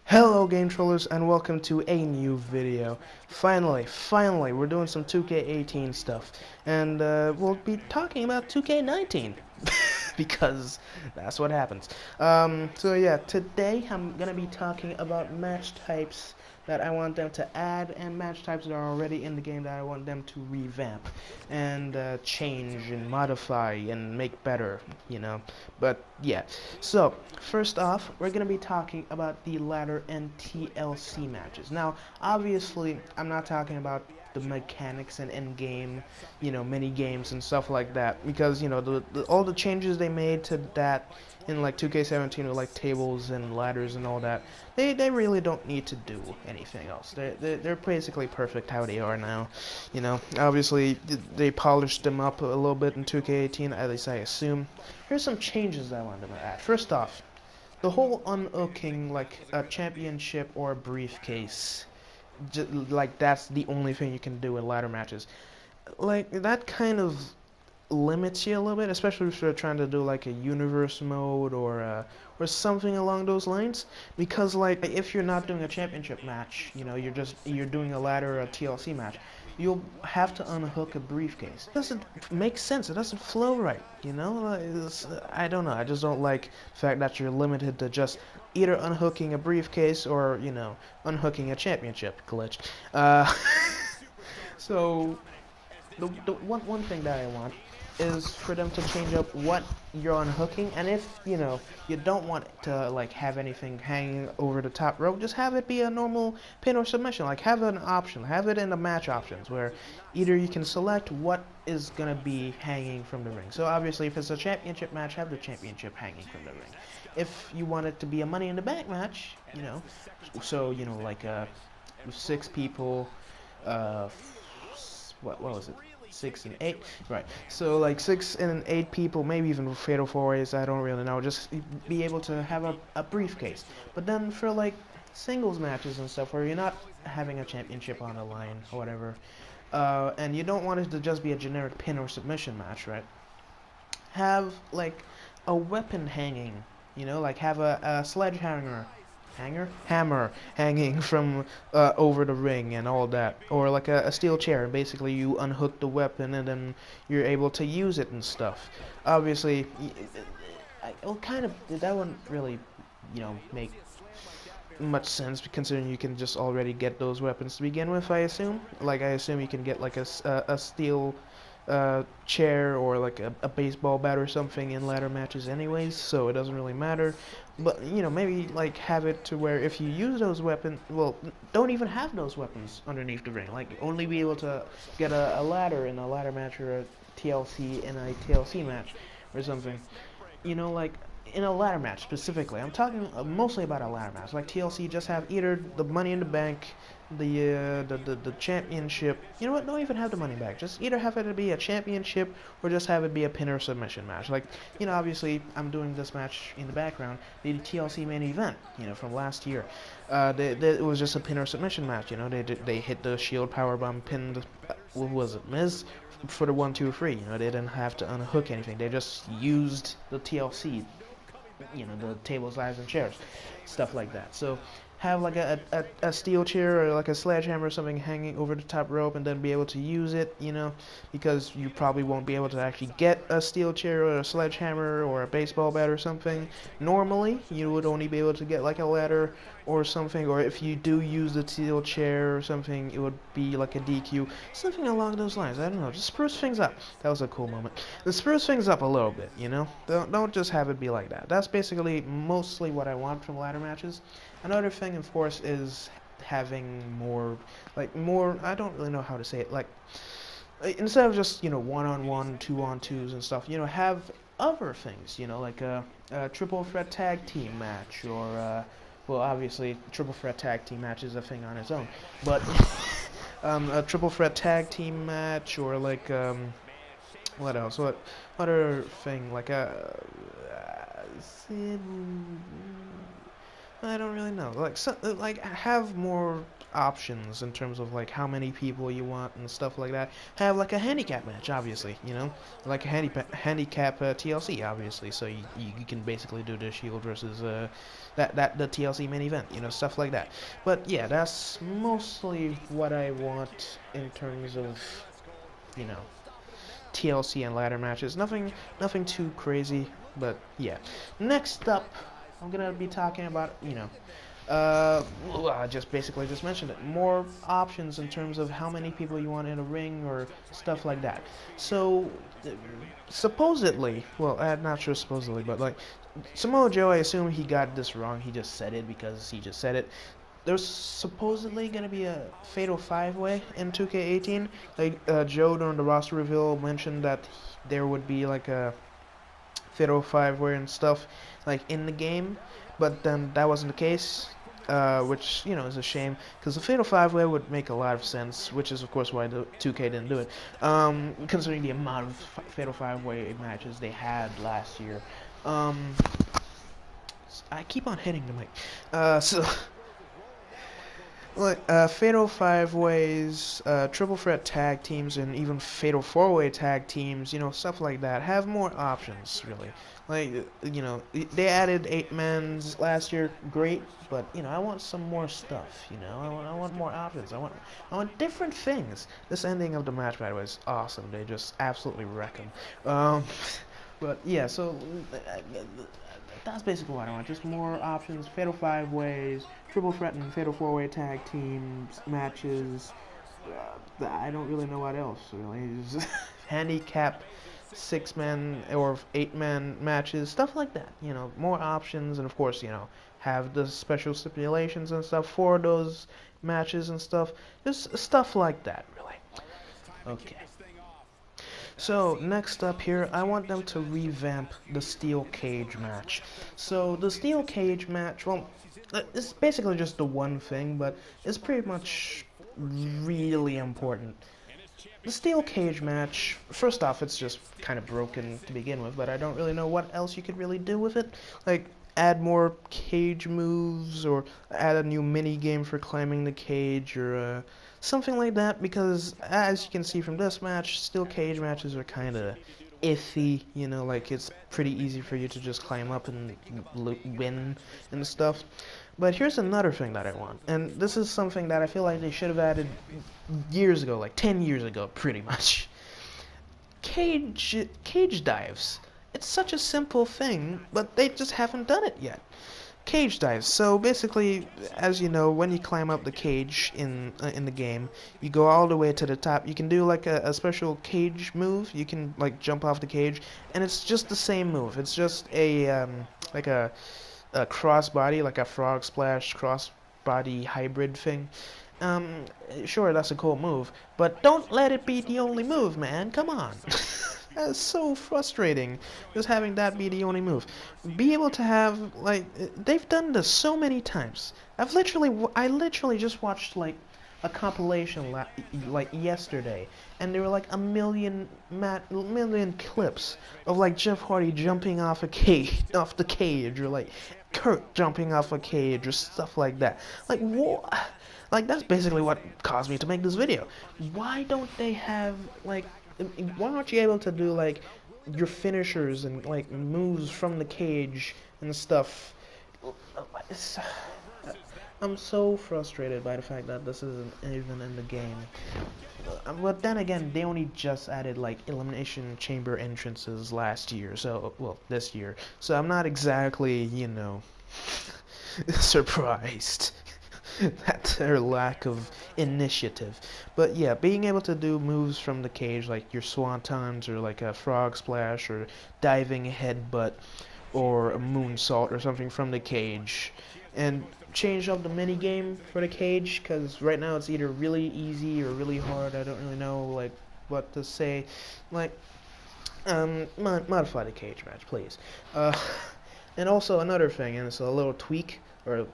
Hello game trollers and welcome to a new video. Finally, we're doing some 2K18 stuff. And we'll be talking about 2K19. Because that's what happens. So yeah, today I'm gonna be talking about match types that I want them to add and match types that are already in the game that I want them to revamp and change and modify and make better, But yeah, so first off, we're gonna be talking about the ladder and TLC matches. Now, obviously, I'm not talking about the mechanics and end-game, mini games and stuff like that, because all the changes they made to that in like 2K17 with like tables and ladders and all that, they really don't need to do anything else. They're basically perfect how they are now. Obviously they polished them up a little bit in 2K18, at least I assume. Here's some changes I want them to add. First off, the whole unhooking like a championship or a briefcase, like that's the only thing you can do in ladder matches. Like that kind of limits you a little bit, especially if you're trying to do like a universe mode or something along those lines. Because like if you're not doing a championship match, you're doing a ladder or a TLC match, you'll have to unhook a briefcase. It doesn't make sense. It doesn't flow right. I don't know. I just don't like the fact that you're limited to just either unhooking a briefcase or unhooking a championship glitch. So the one thing that I want is for them to change up what you're unhooking, and if you don't want to like have anything hanging over the top rope, just have it be a normal pin or submission. Like have an option, have it in the match options where either you can select what is gonna be hanging from the ring. So obviously if it's a championship match, have the championship hanging from the ring. If you want it to be a Money in the Bank match, so like 6 people, what was it? 6 and 8, right? So like 6 and 8 people, maybe even fatal 4-ways. I don't really know. Just be able to have a briefcase. But then for like singles matches and stuff, where you're not having a championship on the line or whatever, and you don't want it to just be a generic pin or submission match, right? Have like a weapon hanging. Like have a sledgehammer hammer hanging from over the ring and all that, or like a steel chair, and basically you unhook the weapon and then you're able to use it and stuff. Obviously that wouldn't really make much sense, considering you can just already get those weapons to begin with. I assume you can get like a steel chair or like a baseball bat or something in ladder matches anyways, so it doesn't really matter. But maybe like have it to where if you use those weapons, well, don't even have those weapons underneath the ring. Like only be able to get a ladder in a ladder match or a TLC in a TLC match or something. Like in a ladder match specifically. I'm talking mostly about a ladder match. Like TLC, just have either the Money in the Bank, the championship. You know what? Don't even have the money back. Just either have it be a championship or just have it be a pin or submission match. Like obviously I'm doing this match in the background. The TLC main event, from last year. It was just a pin or submission match. They hit the Shield powerbomb, pinned. What was it, Miz? For the 1, 2, 3. They didn't have to unhook anything. They just used the TLC. The tables, ladders, and chairs, stuff like that. So have like a steel chair or like a sledgehammer or something hanging over the top rope, and then be able to use it, because you probably won't be able to actually get a steel chair or a sledgehammer or a baseball bat or something. Normally, you would only be able to get like a ladder or something, or if you do use the steel chair or something, it would be like a DQ, something along those lines. I don't know, just spruce things up. That was a cool moment. Just spruce things up a little bit, Don't just have it be like that. That's basically mostly what I want from ladder matches. Another thing, of course, is having more, I don't really know how to say it, like, instead of just, one-on-one, two-on-twos and stuff, have other things, like a triple threat tag team match, or, well, obviously, triple threat tag team match is a thing on its own, but a triple threat tag team match, or like, what else? What other thing? Like I don't really know. Like, so, like have more options in terms of like how many people you want and stuff like that. Have like a handicap match, obviously, you know, like a handicap TLC, obviously. So you can basically do the Shield versus the TLC main event, you know, stuff like that. But yeah, that's mostly what I want in terms of, you know, TLC and ladder matches. Nothing too crazy, but yeah. Next up, I'm gonna be talking about, you know, I just basically just mentioned it. More options in terms of how many people you want in a ring or stuff like that. So, supposedly, well, I'm not sure supposedly, but like Samoa Joe, I assume he got this wrong. He just said it because he just said it. There's supposedly gonna be a fatal 5-way in 2K18. Like Joe during the roster reveal mentioned that there would be like a fatal 5-way and stuff like in the game, but then that wasn't the case. Which, you know, is a shame, because the Fatal 5-Way would make a lot of sense, which is, of course, why the 2K didn't do it, considering the amount of Fatal 5-Way matches they had last year. I keep on hitting the mic. So, like, Fatal 5-Ways, Triple Threat Tag Teams, and even Fatal 4-Way Tag Teams, you know, stuff like that, have more options, really. Like, you know, they added 8-mans last year, great, but, you know, I want some more stuff, you know, I want more options, I want different things. This ending of the match, by the way, is awesome. They just absolutely wreck them. But, yeah, so, that's basically what I want, just more options, Fatal 5-Ways, Triple Threat and Fatal 4-Way Tag Teams, matches, I don't really know what else, really, just handicap 6-man or 8-man matches, stuff like that, you know, more options, and of course, you know, have the special stipulations and stuff for those matches and stuff, just stuff like that, really. Okay. So, next up here, I want them to revamp the steel cage match. So, the steel cage match, well, it's basically just the one thing, but it's pretty much really important. The steel cage match, first off, it's just kind of broken to begin with, but I don't really know what else you could really do with it. Like, add more cage moves, or add a new mini game for climbing the cage, or something like that, because as you can see from this match, steel cage matches are kind of iffy, you know, like it's pretty easy for you to just climb up and win and stuff. But here's another thing that I want, and this is something that I feel like they should have added years ago, like 10 years ago, pretty much. Cage dives. It's such a simple thing, but they just haven't done it yet. Cage dives. So basically, as you know, when you climb up the cage in the game, you go all the way to the top. You can do like a special cage move. You can like jump off the cage, and it's just the same move. It's just a like a crossbody, like a frog splash crossbody hybrid thing. Sure, that's a cool move, but don't let it be the only move, man. Come on. That's so frustrating, just having that be the only move. Be able to have, like, they've done this so many times. I literally just watched, like, a compilation, like, yesterday, and there were, like, a million clips of, like, Jeff Hardy jumping off the cage, or, like, Kurt jumping off a cage, or stuff like that. Like, what? Like, that's basically what caused me to make this video. Why don't they have, like, why aren't you able to do, like, your finishers and, like, moves from the cage and stuff? I'm so frustrated by the fact that this isn't even in the game. But then again, they only just added, like, Elimination Chamber entrances last year, so, well, this year. So I'm not exactly, you know, surprised at their lack of initiative. But yeah, being able to do moves from the cage, like your swantons, or like a frog splash, or diving headbutt, or a moonsault, or something from the cage, and change up the mini game for the cage, because right now it's either really easy or really hard. I don't really know, like, what to say. Like, modify the cage match, please. And also another thing, and it's a little tweak, or,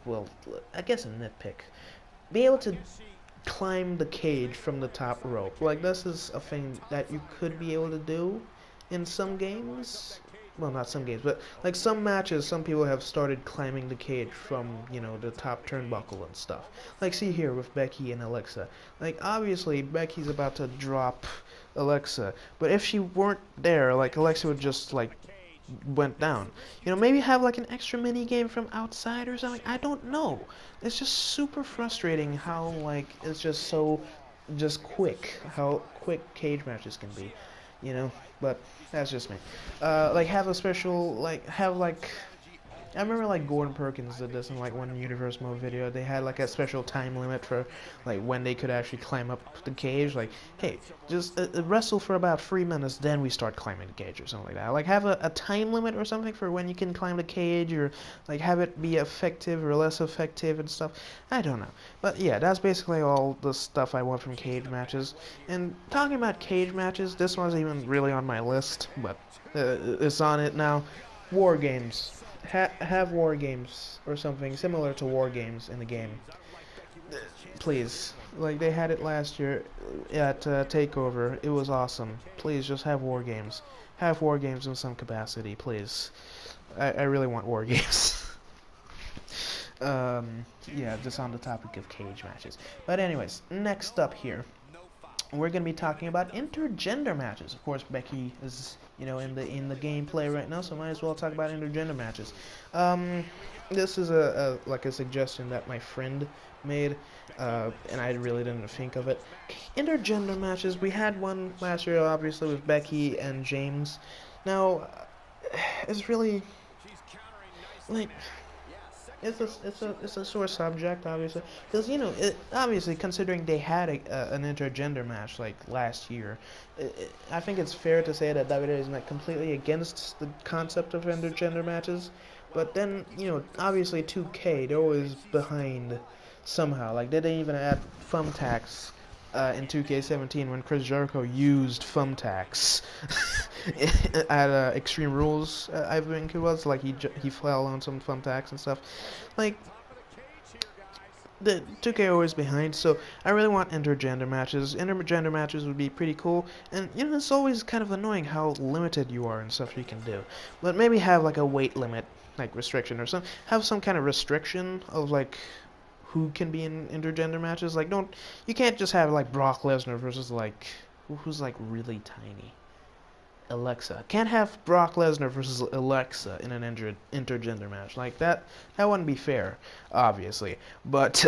well, I guess a nitpick. Be able to climb the cage from the top rope. Like, this is a thing that you could be able to do in some games. well, not some games, but like some matches, some people have started climbing the cage from, you know, the top turnbuckle and stuff. Like, see here with Becky and Alexa. Like, obviously, Becky's about to drop Alexa, but if she weren't there, like, Alexa would just, like, went down. You know, maybe have, like, an extra mini game from outside or something. I don't know. It's just super frustrating how, like, it's just so, just quick, how quick cage matches can be, you know, but that's just me. Like, have a special, like, have, like, I remember, like, Gordon Perkins did this in, like, one Universe Mode video. They had, like, a special time limit for, like, when they could actually climb up the cage. Like, hey, just wrestle for about 3 minutes, then we start climbing the cage or something like that. Like, have a time limit or something for when you can climb the cage, or, like, have it be effective or less effective and stuff. I don't know. But, yeah, that's basically all the stuff I want from cage matches. And talking about cage matches, this wasn't even really on my list, but it's on it now. War games. Have war games or something similar to war games in the game, please. Like, they had it last year at Takeover. It was awesome. Please just have war games. Have war games in some capacity, please. I really want war games. Yeah, just on the topic of cage matches. But anyways, next up here, we're gonna be talking about intergender matches. Of course, Becky is, you know, in the gameplay right now, so might as well talk about intergender matches. This is like a suggestion that my friend made, and I really didn't think of it. Intergender matches. We had one last year, obviously, with Becky and James. Now, it's really like. It's a sore subject, obviously, because, you know, obviously, considering they had an intergender match like last year, I think it's fair to say that WWE is not completely against the concept of intergender matches. But then, you know, obviously 2K, they're always behind somehow. Like, they didn't even add thumbtacks in 2K17 when Chris Jericho used thumbtacks at Extreme Rules, I think it was. Like, he fell on some thumbtacks and stuff. Like, the 2K always behind, so I really want intergender matches. Intergender matches would be pretty cool, and, you know, it's always kind of annoying how limited you are and stuff you can do. But maybe have, like, a weight limit, like, restriction or something. Have some kind of restriction of, like, who can be in intergender matches. Like, you can't just have, like, Brock Lesnar versus, like, who's, like, really tiny. Alexa. Can't have Brock Lesnar versus Alexa in an intergender match. Like, that wouldn't be fair, obviously. But,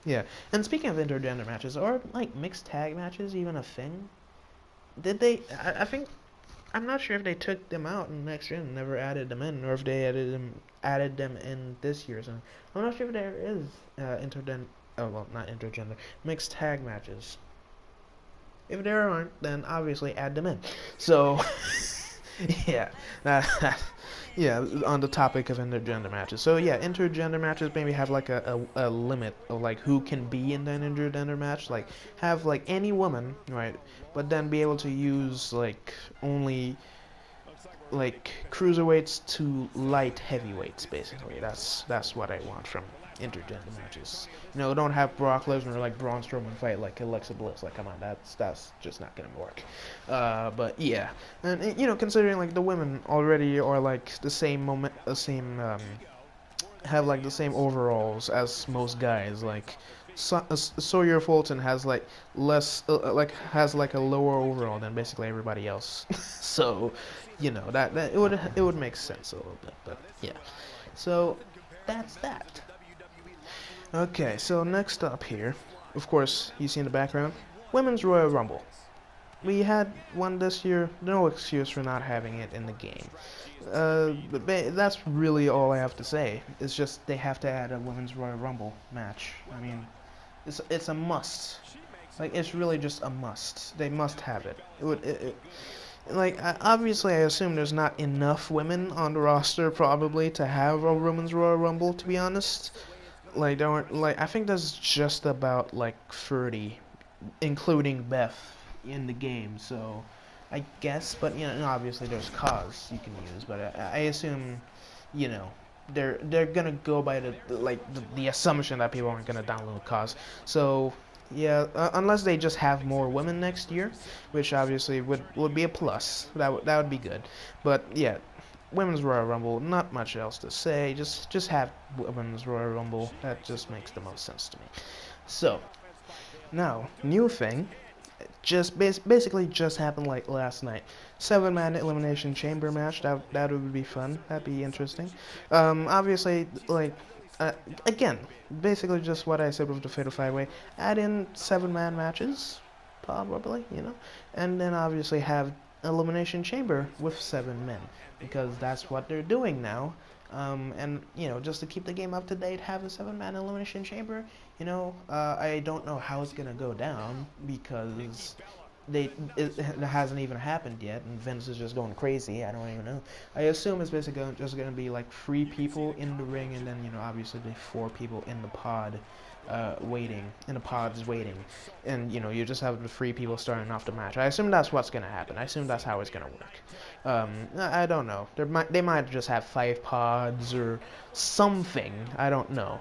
yeah. And speaking of intergender matches, are, like, mixed tag matches even a thing? Did they, I think, I'm not sure if they took them out in next gen and never added them in, or if they added them in this year. So I'm not sure if there is not intergender, mixed tag matches. If there aren't, then obviously add them in. So, yeah, yeah, on the topic of intergender matches. So yeah, intergender matches maybe have like a limit of like who can be in an intergender match. Like, have like any woman, right? But then be able to use like only like cruiserweights to light heavyweights, basically. That's what I want from intergender matches. You know, don't have Brock Lesnar or like Braun Strowman fight like Alexa Bliss. Like, come on, that's just not gonna work. But yeah, and, you know, considering like the women already are like the same have like the same overalls as most guys. Like, Sawyer Fulton has like less, has like a lower overall than basically everybody else. So, you know, that it would make sense a little bit. But yeah, so that's that. Okay, so next up here, of course, you see in the background, Women's Royal Rumble. We had one this year, no excuse for not having it in the game. But that's really all I have to say. It's just they have to add a Women's Royal Rumble match. I mean, it's a must. Like, it's really just a must. They must have it. Like, obviously, I assume there's not enough women on the roster, probably, to have a Women's Royal Rumble, to be honest. Like, there weren't, like, I think there's just about, like, 30, including Beth, in the game, so I guess, but, you know, obviously there's cause you can use, but I assume, you know, they're gonna go by the assumption that people aren't gonna download cause. So yeah, unless they just have more women next year, which obviously would be a plus. That would be good. But yeah, Women's Royal Rumble, not much else to say. Just have Women's Royal Rumble. That just makes the most sense to me. So, now, new thing. Just basically just happened like last night. 7-man elimination chamber match. That would be fun. That'd be interesting. Obviously, like again, basically just what I said with the Fatal 5-Way. Add in 7-man matches, probably, and then obviously have elimination chamber with 7 men, because that's what they're doing now. And just to keep the game up to date, have a 7-man elimination chamber. I don't know how it's gonna go down, because it hasn't even happened yet, and Vince is just going crazy. I don't even know. I assume it's basically just gonna be like 3 people in the ring, and then obviously the 4 people in the pod. Waiting, in the pods waiting, and you just have the 3 people starting off the match. I assume that's what's gonna happen. I assume that's how it's gonna work. I don't know. They might just have 5 pods or something. I don't know.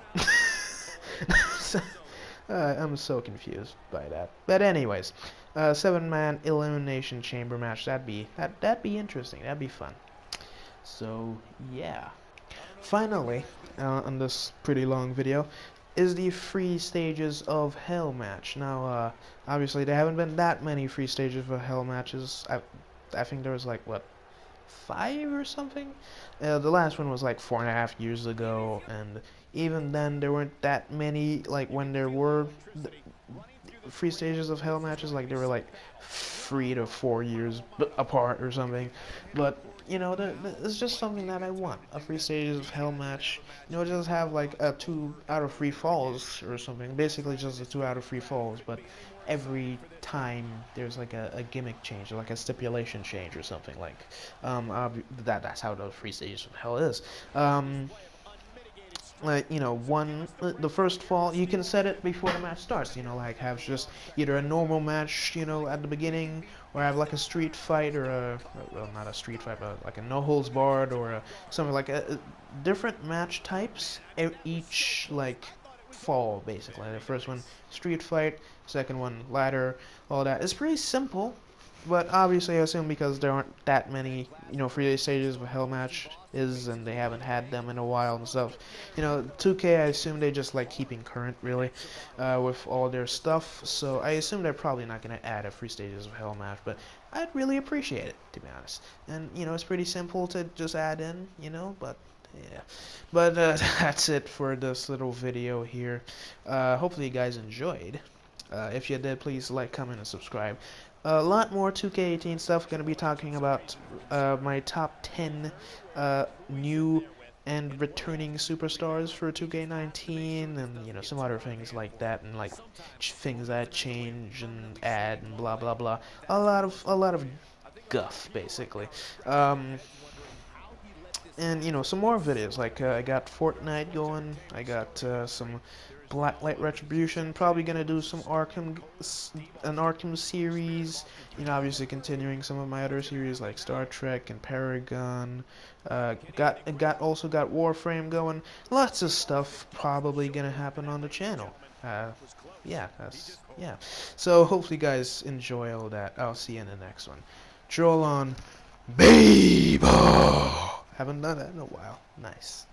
I'm so confused by that. But anyways, 7-man elimination chamber match. That'd be interesting. That'd be fun. So yeah. Finally, on this pretty long video, is the 3 stages of hell match. Now, obviously there haven't been that many 3 stages of hell matches. I think there was like, what, 5 or something? The last one was like 4.5 years ago, and even then there weren't that many. Like, when there were 3 stages of hell matches, like they were like 3 to 4 years apart or something. But it's just something that I want. A 3 stages of hell match. Just have like a 2 out of 3 falls or something. Basically just a 2 out of 3 falls, but every time there's like a gimmick change, or like a stipulation change or something. Like, that's how the 3 stages of hell is. Like, the first fall, you can set it before the match starts, like have just either a normal match, at the beginning, or have like a street fight, or well, not a street fight, but like a no holds barred, or something like a different match types each, like, fall, basically. The first one, street fight, second one, ladder, all that. It's pretty simple. But obviously, I assume because there aren't that many, 3 stages of a hell match and they haven't had them in a while and stuff. 2K, I assume they just like keeping current, really, with all their stuff. So I assume they're probably not going to add a 3 stages of hell match, but I'd really appreciate it, to be honest. And, it's pretty simple to just add in, but yeah. But that's it for this little video here. Hopefully you guys enjoyed. If you did, please like, comment, and subscribe. A lot more 2K18 stuff. Going to be talking about my top 10 new and returning superstars for 2K19, and some other things like that, and like things that change and add and blah blah blah. A lot of guff, basically. And some more videos. Like I got Fortnite going. I got some Blacklight Retribution. Probably gonna do some an Arkham series. Obviously continuing some of my other series like Star Trek and Paragon. Also got Warframe going. Lots of stuff probably gonna happen on the channel. Yeah. So hopefully you guys enjoy all that. I'll see you in the next one. Troll on, baby. Haven't done that in a while. Nice.